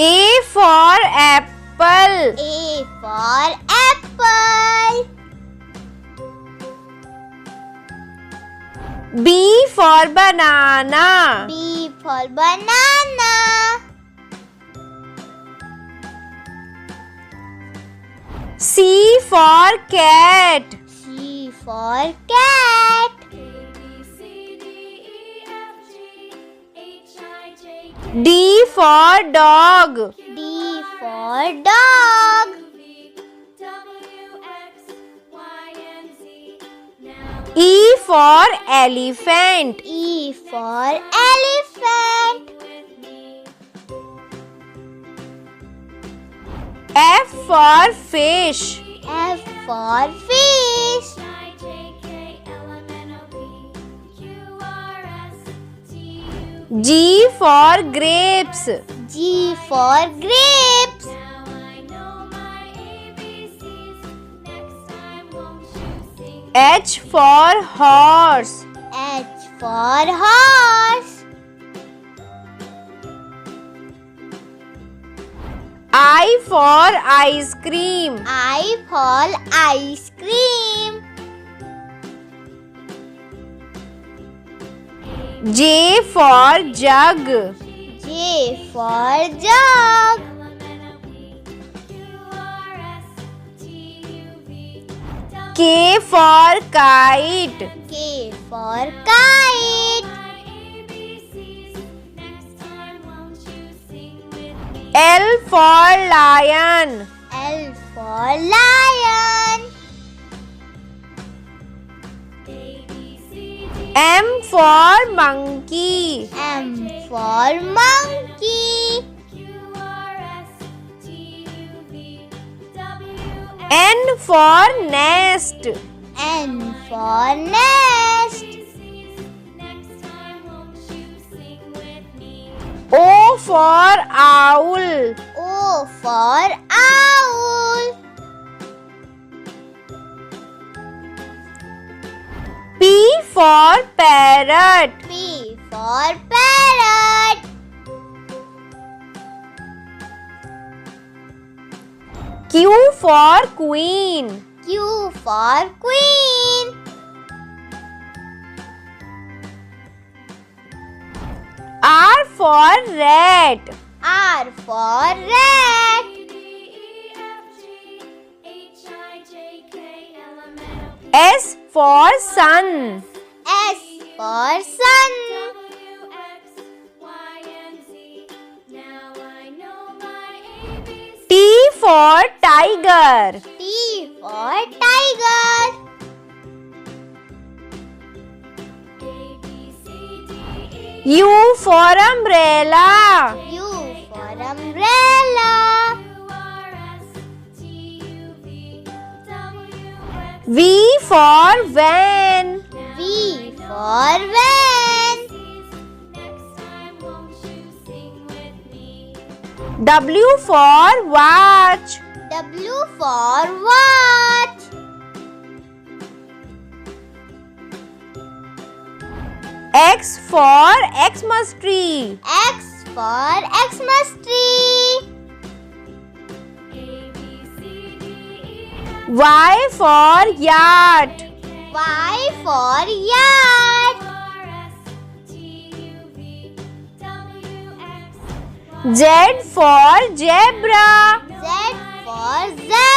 A for apple. A for apple. B for banana. B for banana. C for cat. C for cat. D for dog. D for dog. E for elephant. E for elephant. F for fish. F for fish. G for grapes. G for grapes. H for horse. H for horse. I for ice cream. I for ice cream. J for jug. J for jug. K for kite. K for kite. L for lion. L for lion. M for monkey. M for monkey. N for nest. N for nest. O for owl. O for owl. P for parrot. P for parrot. Q for queen. Q for queen. R for rat. R for rat. S for sun. S for sun. T for tiger. T for tiger. U for umbrella. U for umbrella. V for van. V for van. W for watch. W for watch. X for Xmas tree. X for Xmas tree. Y for yacht. Y for yacht. Z Z for zebra. for zebra.